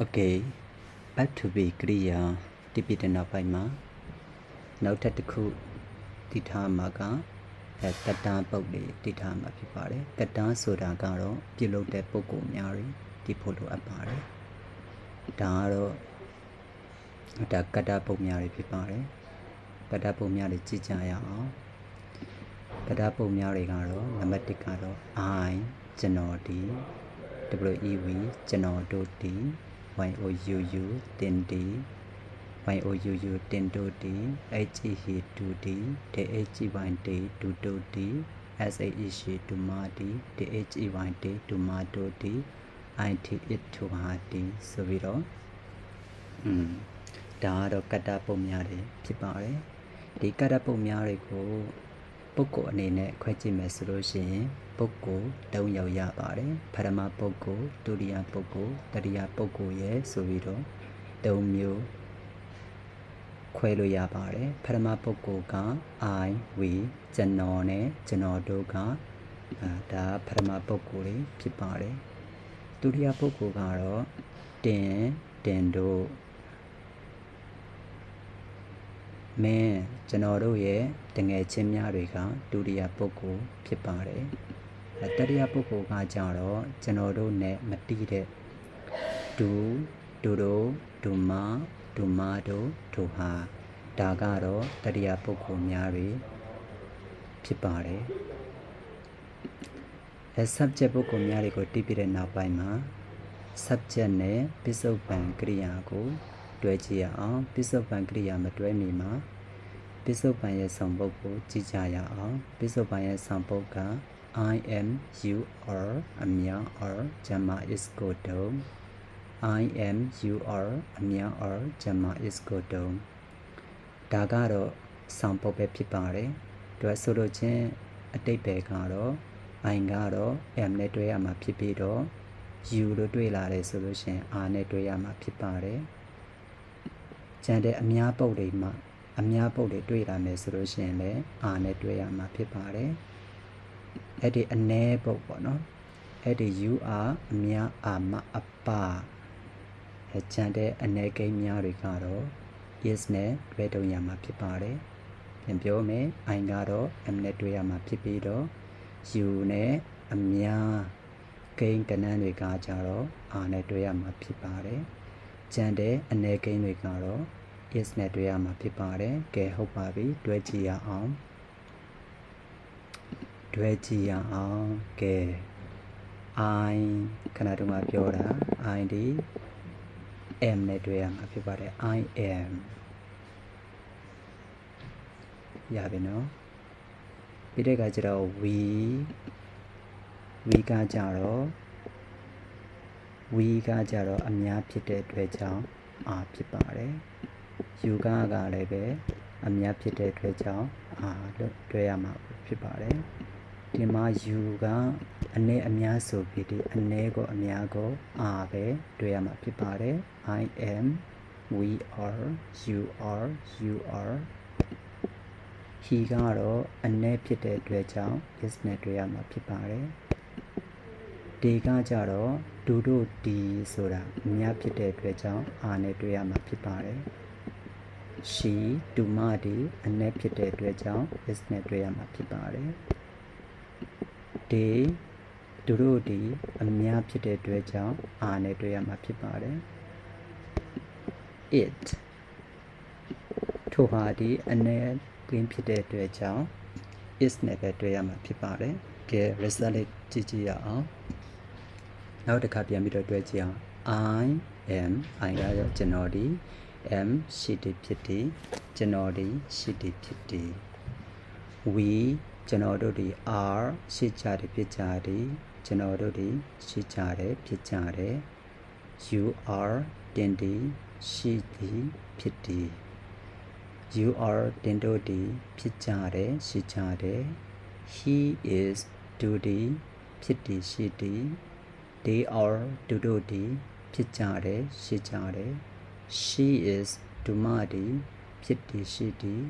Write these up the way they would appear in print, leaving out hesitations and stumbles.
Okay, back to be Kriya တိပိတနောက်ပိုင်းမှာနောက်ထပ်တစ်ခုတည်ထားမှာကတတန်းပုတ်တွေတည်ထားမှာဖြစ်ပါတယ်တတန်းဆိုတာကတော့ပြုလုပ်တဲ့ပုဂ္ဂိုလ်များတွေတည်ဖို့လိုအပ်ပါတယ်ဒါကတော့ဒါကတ္တပုတ်များတွေဖြစ်ပါတယ်ကတ္တပုတ်များတွေကြည့်ကြရအောင်ကတ္တပုတ်များတွေကတော့နံပါတ်1ကတော့ I ကျွန်တော်ဒီ WEV ကျွန်တော်တို့ဒီYOUU တင်ဒီ YOUU တင်တို့ဒီ HEH ဒူဒီ DHEYD ဒူတို့ဒီ SAEH ဒူမာဒီ DHEYD ဒူမာတို့ဒီ ITH ထူဟာဒီဆိုပြီးတော့ဒါကတော့ကတ္တပုံများတွေဖြစ်ပါတယ်ဒီကတ္တပုံများတွေကိုပုဂ္ဂိုလ်အနေနဲ့ခွဲကြည့်မယ်ဆိုလို့ရှိရင်ပုဂ္ဂိုလ်၃ယောက်ရပါတယ်ပထမပုဂ္ဂိုလ်ဒုတိယပုဂ္ဂိုလ်တတိယပုဂ္ဂိုလ်ရဲ့ဆိုပြီးတော့၃မျိုးခွဲလို့ရပါတယ်ပထမပုဂ္ဂိုလ်က I we ကျွန်တော်နဲ့ကျွန်တော်တို့ကဒါပထမပုဂ္ဂိုလ်တွေဖြစ်ပါတယ်ဒုတိယပုဂ္ဂိုလ်ကတော့တင်တို့မင်းကျွန်တော်တို့ရဲ့တငယ်ချင်းများတွေကဒုတိယပုဂ္ဂိုလ်ဖြစ်ပါတယ်တတိယပုဂ္ဂိုလ်ကကြတော့ကျွန်တော်တို့နဲ့မတိတဲ့ဒူတို့ဒူမတို့ဒူဟာဒါကတော့တတိယပုဂ္ဂိုလ်များတွေဖြစ်ပါတယ်subject ပုဂ္ဂိုလ်များတွေကိုတိပြတဲ့နောက်ပိုင်းမှာ subject နဲ့ပိဿုပန်ကရိယာကိုတွဲကြည့်ရအောင်ပိဿုပန်ကရိယာမတွဲမီမှာပိဿုပန်ရဲ့ဆောင်ပုဒ်ကိုကြည့်ကြရအောင်ပိဿုပန်ရဲ့ဆောင်ပုဒ်က I am you are အများ are ဂျမ is go down I am you are အများ are ဂျမ is go down ဒါကတော့ဆောင်ပုဒ်ပဲဖြစ်ပါတယ်တွဲဆိုလို့ချင်းအတိတ်ပဲကတော့ I ကတော့ am နဲ့တွဲရမှာဖြစ်ပြီးတော့ you လို့တွေ့လာတယ်ဆိုလို့ရှိရင် R နဲ့တွဲရမှာဖြစ်ပါတယ်ကျန်တဲ့အများပုတ်တွေမှာအများပုတ်တွေတွေ့လာမယ်ဆိုလို့ရှိရင်လည်း R နဲ့တွဲရမှာဖြစ်ပါတယ်အဲ့ဒီအ ਨੇ ပုတ်ပေါ့နော်အဲ့ဒီ you are အများအာမအပကျန်တဲ့အ ਨੇ ကိန်းများတွေကတော့ is နဲ့တွဲတုံရမှာဖြစ်ပါတယ်ပြန်ပြောမယ် I ကတော့ am နဲ့တွဲရမှာဖြစ်ပြီးတော့ you နဲ့အများကိန်းကဏ္ဍတွေကကြတော့ R နဲ့တွဲရမှာဖြစ်ပါတယ်ကျန်တဲ့အ ਨੇ ကိန်းတွေကတော့ is နဲ့တွဲရမှာဖြစ်ပါတယ်ကဲဟုတ်ပါပြီတွဲကြည့်ရအောင်ကဲ I ခဏတုန်းကပြောတာ I ဒီ am နဲ့တွဲရမှာဖြစ်ပါတယ် I am ရပြီနော်ပြီးတဲ့အခါကျတော့ we ကကြတော့အများဖြစ်တဲ့အတွက်ကြောင့် R ဖြစ်ပါတယ် you ကလည်းပဲအများဖြစ်တဲ့အတွက်ကြောင့် R လို့တွဲရမှာဖြစ်ပါတယ်ဒီမှာ you ကအနည်းအများဆိုပြီးဒီအနည်းကိုအများကို R ပဲတွဲရမှာဖြစ်ပါတယ် I am we are you are he ကတော့အနည်းဖြစ်တဲ့အတွက်ကြောင့် is နဲ့တွဲရမှာဖြစ်ပါတယ်ဒီကကြတော့ဒူတို့ဒီဆိုတာအများဖြစ်တဲ့အတွက်ကြောင့် R နဲ့တွဲရမှာဖြစ်ပါတယ် she ဒူမဒီအနည်းဖြစ်တဲ့အတွက်ကြောင့် is နဲ့တွဲရမှာဖြစ်ပါတယ်ဒီဒူတို့ဒီအများဖြစ်တဲ့အတွက်ကြောင့် R နဲ့တွဲရမှာဖြစ်ပါတယ် it ထိုဟာဒီအနည်းကင်းဖြစ်တဲ့အတွက်ကြောင့် is နဲ့ပဲတွဲရမှာဖြစ်ပါတယ်ကဲ result လေးကြည့်ရအောင်နောက်တစ်ခါပြန်ပြီးတော့တွဲကြည့်အောင် I ကတော့ကျွန်တော်ဒီ am ရှိတယ်ဖြစ်တယ်ကျွန်တော်ဒီရှိတယ်ဖြစ်တယ် we ကျွန်တော်တို့ဒီ are ရှိကြတယ်ဖြစ်ကြတယ်ကျွန်တော်တို့ဒီရှိကြတယ်ဖြစ်ကြတယ် you are တင်ဒီရှိသည်ဖြစ်သည် you are တင်တို့ဒီဖြစ်ကြတယ်ရှိကြတယ် he is ဒူဒီဖြစ်သည်ရှိသည် they are ဒူတို့ဒီဖြစ်ကြတယ်ရှိကြတယ် she is ဒူမဒီဖြစ်သည်ရှိသည်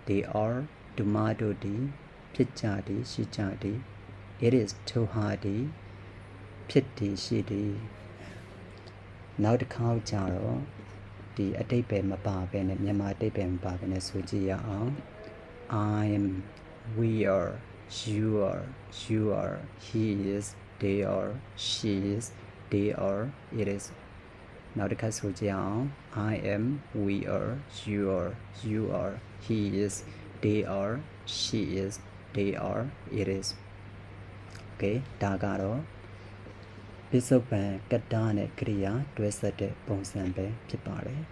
they are ဒူမတို့ဒီဖြစ်ကြသည်ရှိကြသည် it is ထိုဟာဒီဖြစ်သည်ရှိသည် နောက်တစ်ခါကျတော့ဒီအတိတ်ပဲမပါပဲနဲ့မြန်မာအတိတ်ပဲမပါပဲနဲ့ဆိုကြည့်ရအောင် I'm we are you are he is they are she is they are it is နောက်တစ်ခါဆိုကြည့်အောင် I am we are you are he is they are she is they are it is okay ဒါကတော့ပစ္စုပန်ကတ္တနဲ့ကရိယာတွဲဆက်တဲ့ပုံစံပဲဖြစ်ပါတယ်